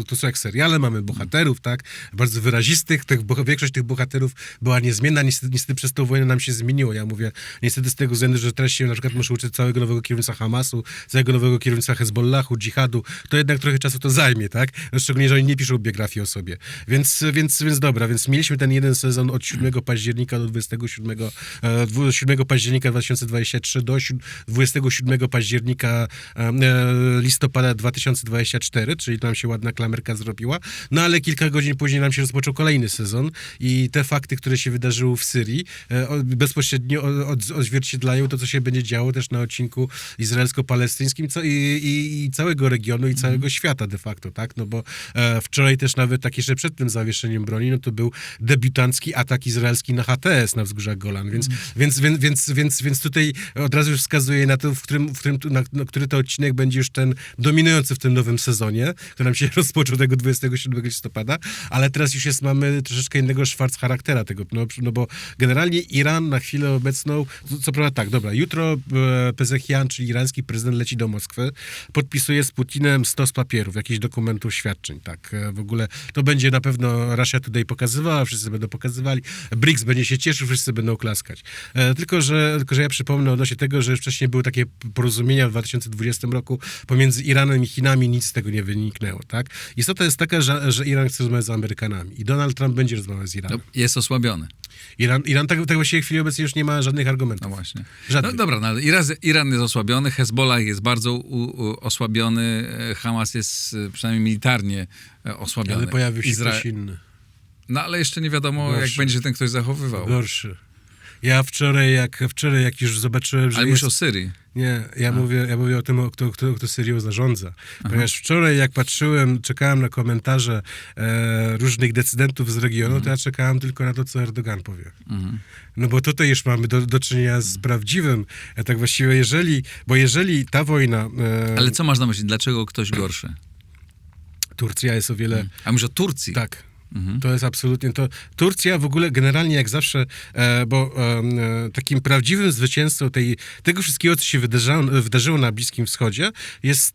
to są jak seriale, mamy bohaterów, tak? Bardzo wyrazistych, większość tych bohaterów była niezmienna, niestety przez tą wojnę nam się zmieniło. Ja mówię niestety z tego względu, że teraz się na przykład muszę uczyć całego nowego kierownictwa Hamasu, całego nowego kierownictwa Hezbollahu, dżihadu, to jednak trochę czasu to zajmie, tak? Szczególnie, że oni nie piszą biografii o sobie. Więc dobra, więc mieliśmy ten jeden sezon od 7 października do 7 października 2023 do 27 października listopada 2024, czyli tam się ładna klamerka zrobiła, no ale kilka godzin później nam się rozpoczął kolejny sezon i te fakty, które się wydarzyły w Syrii bezpośrednio odzwierciedlają to, co się będzie działo też na odcinku izraelsko-palestyńskim i całego regionu i całego świata de facto, tak, no bo wczoraj też nawet tak jeszcze przed tym zawieszeniem broni, no to był debiutancki atak izraelski na HTS na wzgórzach Golan, więc tutaj od razu już wskazuje na to, który to odcinek będzie już ten dominujący w tym nowym sezonie, który nam się rozpoczął tego 27 listopada, ale teraz już mamy troszeczkę innego charaktera tego, no bo generalnie Iran na chwilę obecną, co prawda tak, dobra, jutro Pezechian, czyli irański prezydent leci do Moskwy, podpisuje z Putinem 100 papierów, jakichś dokumentów, świadczeń, tak, w ogóle to będzie na pewno Russia Today pokazywała, wszyscy będą pokazywali, BRICS będzie się cieszył, wszyscy będą klaskać. Tylko że ja przypomnę odnośnie tego, że już wcześniej były takie porozumienia w 2020 roku pomiędzy Iranem i Chinami, nic z tego nie wyniknęło, tak? Istota jest taka, że Iran chce rozmawiać z Amerykanami i Donald Trump będzie rozmawiać z Iranem. No, jest osłabiony. Iran tak właściwie w chwili obecnej już nie ma żadnych argumentów. No właśnie. Żadnych. No dobra, no, ale Iran jest osłabiony, Hezbollah jest bardzo osłabiony, Hamas jest przynajmniej militarnie osłabiony. Ale pojawił się ktoś inny. No ale jeszcze nie wiadomo, Gorszy. jak będzie się ten ktoś zachowywał. Gorszy. Ja wczoraj, jak już zobaczyłem, że ale mówisz o Syrii. Nie, ja mówię o tym, kto Syrią zarządza. Ponieważ wczoraj, jak czekałem na komentarze różnych decydentów z regionu, to ja czekałem tylko na to, co Erdogan powie. No bo tutaj już mamy do czynienia z prawdziwym, tak właściwie, jeżeli ta wojna... Ale co masz na myśli? Dlaczego ktoś gorszy? Turcja jest o wiele... A mówisz o Turcji? Tak. To jest absolutnie to. Turcja w ogóle generalnie jak zawsze, bo takim prawdziwym zwycięzcą tego wszystkiego, co się wydarzyło na Bliskim Wschodzie,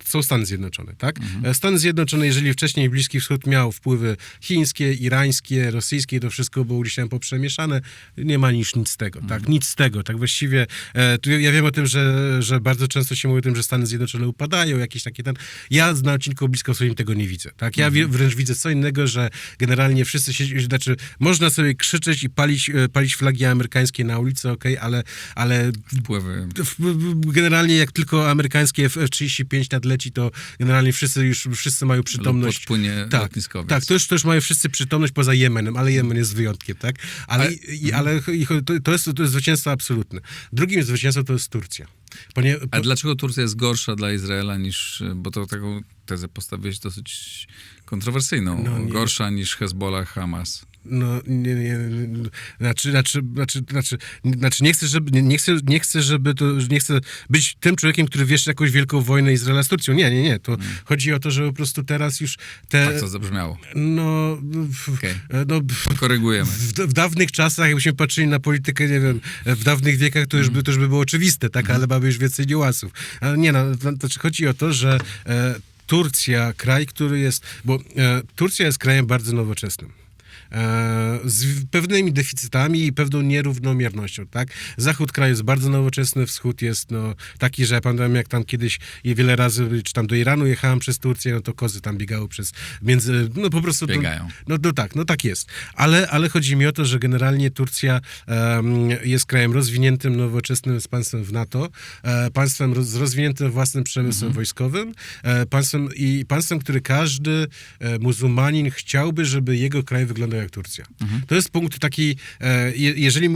są Stany Zjednoczone, tak? Stany Zjednoczone, jeżeli wcześniej Bliski Wschód miał wpływy chińskie, irańskie, rosyjskie, to wszystko było gdzieś tam poprzemieszane, nie ma nic z tego, tak? Nic z tego, tak właściwie. Ja wiem o tym, że bardzo często się mówi o tym, że Stany Zjednoczone upadają, jakieś takie ja na odcinku Blisko Wschodnim tego nie widzę, tak? Ja wręcz widzę co innego, że generalnie wszyscy znaczy można sobie krzyczeć i palić flagi amerykańskie na ulicy, okej, ale wpływy. Generalnie jak tylko amerykańskie F-35 nadleci, to generalnie wszyscy mają przytomność. Podpłynie lotniskowiec. Tak, to już mają wszyscy przytomność poza Jemenem, ale Jemen jest wyjątkiem, tak? Ale to jest zwycięstwo absolutne. Drugim zwycięstwem to jest Turcja. A dlaczego Turcja jest gorsza dla Izraela niż, bo to taką tezę postawiłeś dosyć kontrowersyjną, gorsza niż Hezbollah, Hamas? No, nie, nie chcę być tym człowiekiem, który wiesz jakąś wielką wojnę Izraela z Turcją. Nie. To chodzi o to, że po prostu teraz już Tak to zabrzmiało. No, korygujemy. W dawnych czasach, jakbyśmy patrzyli na politykę, nie wiem, w dawnych wiekach, to już by było oczywiste, tak, ale mamy już więcej niuansów. Ale nie, chodzi o to, że Turcja, kraj, który jest, bo Turcja jest krajem bardzo nowoczesnym. z pewnymi deficytami i pewną nierównomiernością, tak? Zachód kraju jest bardzo nowoczesny, wschód jest taki, że ja pamiętam, jak tam kiedyś wiele razy, czy tam do Iranu jechałem przez Turcję, no to kozy tam biegały po prostu... Biegają. Tak jest. Ale chodzi mi o to, że generalnie Turcja jest krajem rozwiniętym, nowoczesnym, z państwem w NATO, państwem z rozwiniętym własnym przemysłem wojskowym, państwem, który każdy muzułmanin chciałby, żeby jego kraj wyglądał jak Turcja. To jest punkt taki,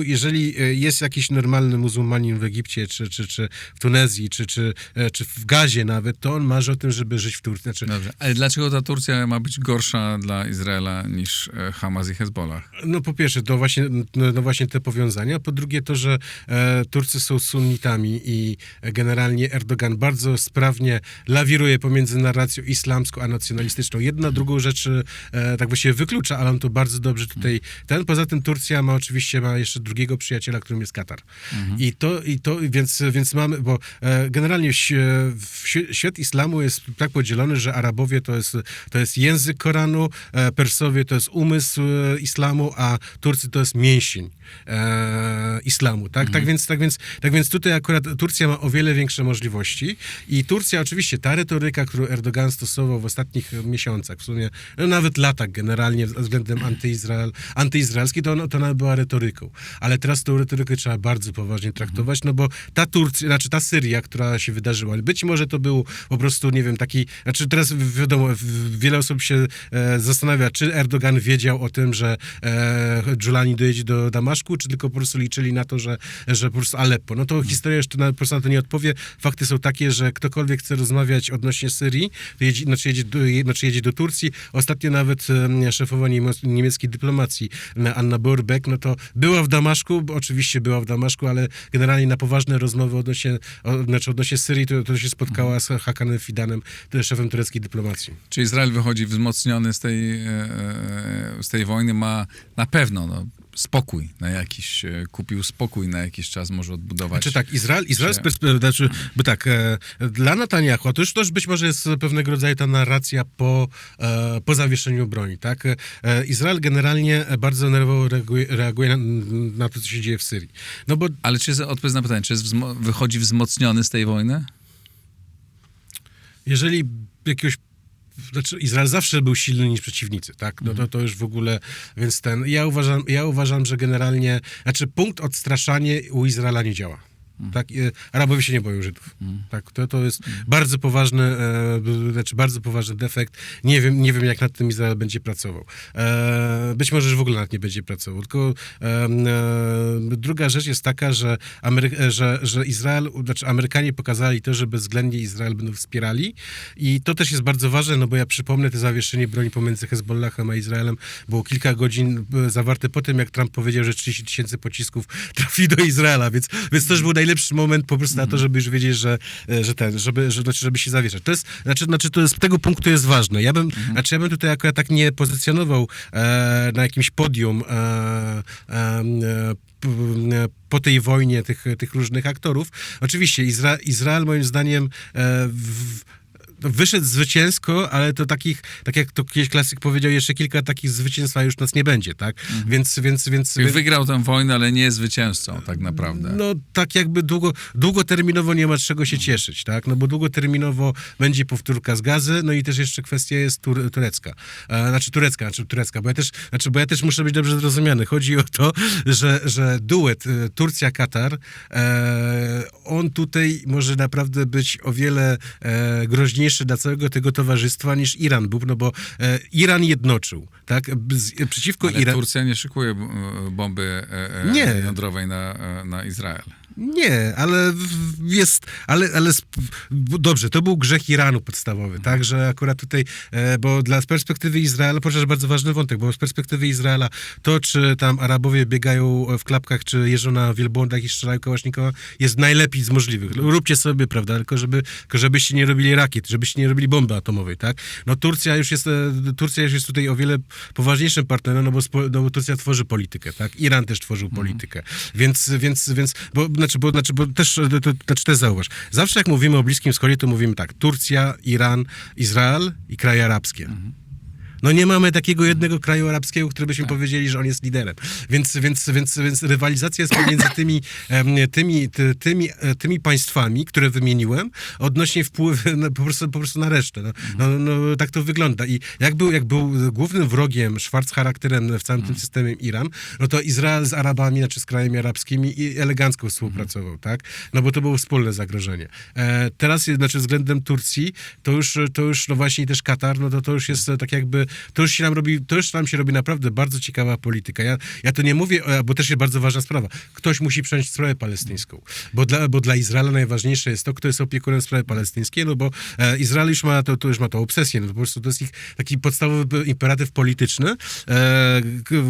jeżeli jest jakiś normalny muzułmanin w Egipcie, czy w Tunezji, czy w Gazie nawet, to on marzy o tym, żeby żyć w Turcji. Dobrze. Ale dlaczego ta Turcja ma być gorsza dla Izraela niż Hamas i Hezbollah? No po pierwsze, to właśnie te powiązania. Po drugie to, że Turcy są sunnitami i generalnie Erdogan bardzo sprawnie lawiruje pomiędzy narracją islamską a nacjonalistyczną. Jedna drugą rzecz tak właściwie wyklucza, ale on to bardzo dobrze tutaj... Poza tym Turcja ma jeszcze drugiego przyjaciela, którym jest Katar. Więc mamy... Bo generalnie świat islamu jest tak podzielony, że Arabowie to jest język Koranu, Persowie to jest umysł islamu, a Turcy to jest mięsień islamu, tak? Tak więc tutaj akurat Turcja ma o wiele większe możliwości i Turcja oczywiście, ta retoryka, którą Erdogan stosował w ostatnich miesiącach, w sumie nawet latach generalnie względem antyizraelskiej, to ona była retoryką. Ale teraz tą retorykę trzeba bardzo poważnie traktować, no bo ta Turcja, ta Syria, która się wydarzyła, być może to był po prostu, nie wiem, teraz wiadomo, wiele osób się zastanawia, czy Erdogan wiedział o tym, że Giulani dojedzie do Damaszku, czy tylko po prostu liczyli na to, że po prostu Aleppo. No to historia jeszcze po prostu na to nie odpowie. Fakty są takie, że ktokolwiek chce rozmawiać odnośnie Syrii, to jedzie do Turcji. Ostatnio nawet szefowa niemieckiej dyplomacji Anna Borbeck, no to była w Damaszku, oczywiście była w Damaszku, ale generalnie na poważne rozmowy odnośnie Syrii, to się spotkała z Hakanem Fidanem, szefem tureckiej dyplomacji. Czy Izrael wychodzi wzmocniony z tej wojny? Ma na pewno spokój na jakiś, kupił spokój na jakiś czas, może odbudować. Znaczy tak, Izrael z perspektywy, dla Netanyahu, a to już być może jest pewnego rodzaju ta narracja po zawieszeniu broni, tak? Izrael generalnie bardzo nerwowo reaguje na to, co się dzieje w Syrii. No bo... Ale odpowiedz na pytanie, czy wychodzi wzmocniony z tej wojny? Jeżeli Izrael zawsze był silny niż przeciwnicy, tak? No to już w ogóle, więc ja uważam, że generalnie, punkt odstraszanie u Izraela nie działa. Tak? Arabowie się nie boją Żydów. Tak? To jest bardzo poważny, bardzo poważny defekt. Nie wiem, jak nad tym Izrael będzie pracował. Być może, że w ogóle nad nie będzie pracował. Tylko druga rzecz jest taka, że Amerykanie pokazali to, że bezwzględnie Izrael będą wspierali i to też jest bardzo ważne, no bo ja przypomnę, to zawieszenie broni pomiędzy Hezbollahem a Izraelem było kilka godzin zawarte po tym, jak Trump powiedział, że 30 000 pocisków trafi do Izraela, więc też był najlepszy moment po prostu na to, żeby już wiedzieć, żeby się zawieszać. To jest, to jest, z tego punktu jest ważne. Ja bym tutaj akurat tak nie pozycjonował na jakimś podium po tej wojnie tych różnych aktorów. Oczywiście Izrael moim zdaniem wyszedł zwycięsko, ale to tak jak to kiedyś klasyk powiedział, jeszcze kilka takich zwycięstw, a już nas nie będzie, tak? Więc wygrał tę wojnę, ale nie jest zwycięzcą tak naprawdę. No tak jakby długoterminowo nie ma czego się cieszyć, tak? No bo długoterminowo będzie powtórka z Gazy, no i też jeszcze kwestia jest turecka, bo ja też muszę być dobrze zrozumiany. Chodzi o to, że duet Turcja-Katar, on tutaj może naprawdę być o wiele groźniejszy dla całego tego towarzystwa niż Iran był, no bo Iran jednoczył, tak? Przeciwko Ale Turcja nie szykuje bomby jądrowej na Izrael. Nie, ale dobrze, to był grzech Iranu podstawowy, tak, że akurat tutaj, bo z perspektywy Izraela, proszę, bardzo ważny wątek, bo z perspektywy Izraela to, czy tam Arabowie biegają w klapkach, czy jeżdżą na wielbłądach i strzelają kałasznikowa, jest najlepiej z możliwych. Róbcie sobie, prawda, tylko żebyście nie robili rakiet, żebyście nie robili bomby atomowej, tak. No Turcja już jest tutaj o wiele poważniejszym partnerem, no bo Turcja tworzy politykę, tak, Iran też tworzył politykę, więc bo też zauważ. Zawsze jak mówimy o Bliskim Wschodzie, to mówimy tak, Turcja, Iran, Izrael i kraje arabskie. No nie mamy takiego jednego kraju arabskiego, który byśmy powiedzieli, że on jest liderem. Więc rywalizacja jest pomiędzy tymi państwami, które wymieniłem, odnośnie wpływu po prostu na resztę. No, tak to wygląda. I jak był głównym wrogiem, charakterem w całym tym systemie Iran, no to Izrael z Arabami, znaczy z krajami arabskimi i elegancko współpracował, tak? No bo to było wspólne zagrożenie. Teraz, znaczy względem Turcji, to już no właśnie też Katar, no to już jest tak jakby, to już nam się robi naprawdę bardzo ciekawa polityka. Ja to nie mówię, bo też jest bardzo ważna sprawa. Ktoś musi przejąć sprawę palestyńską, bo dla Izraela najważniejsze jest to, kto jest opiekunem sprawy palestyńskiej, no bo Izrael już ma tą obsesję, no po prostu to jest ich taki podstawowy imperatyw polityczny.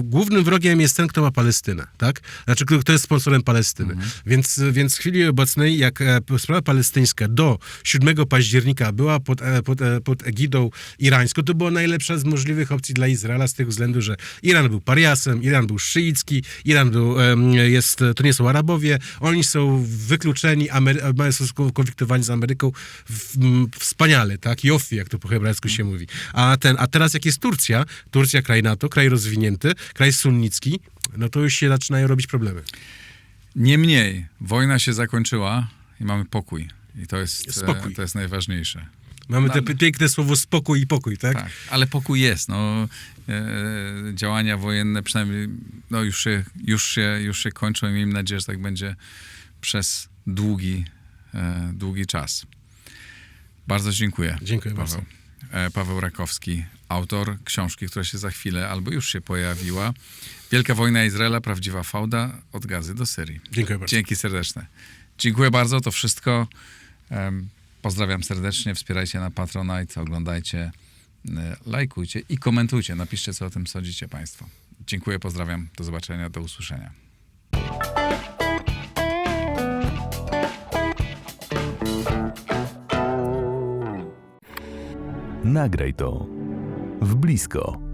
Głównym wrogiem jest ten, kto ma Palestynę, tak? Znaczy, kto jest sponsorem Palestyny. Więc w chwili obecnej, jak sprawa palestyńska do 7 października była pod egidą irańską, to była najlepsza z możliwych opcji dla Izraela z tego względu, że Iran był pariasem, Iran był szyicki, to nie są Arabowie, oni są wykluczeni, są konfliktowani z Ameryką wspaniale, tak? Jofi, jak to po hebrajsku się mówi. A teraz jak jest Turcja, kraj NATO, kraj rozwinięty, kraj sunnicki, no to już się zaczynają robić problemy. Niemniej, wojna się zakończyła i mamy pokój. I to Spokój. To jest najważniejsze. Mamy te piękne słowo spokój i pokój, tak? Tak, ale pokój jest. No, działania wojenne przynajmniej no, już się kończą i miejmy nadzieję, że tak będzie przez długi czas. Bardzo dziękuję. Dziękuję Paweł. Paweł Rakowski, autor książki, która się za chwilę albo już się pojawiła. Wielka wojna Izraela, prawdziwa fałda od Gazy do Syrii. Dziękuję bardzo. Dzięki serdeczne. Dziękuję bardzo, to wszystko. Pozdrawiam serdecznie, wspierajcie na Patronite, oglądajcie, lajkujcie i komentujcie. Napiszcie, co o tym sądzicie państwo. Dziękuję, pozdrawiam, do zobaczenia, do usłyszenia. Nagraj to w blisko.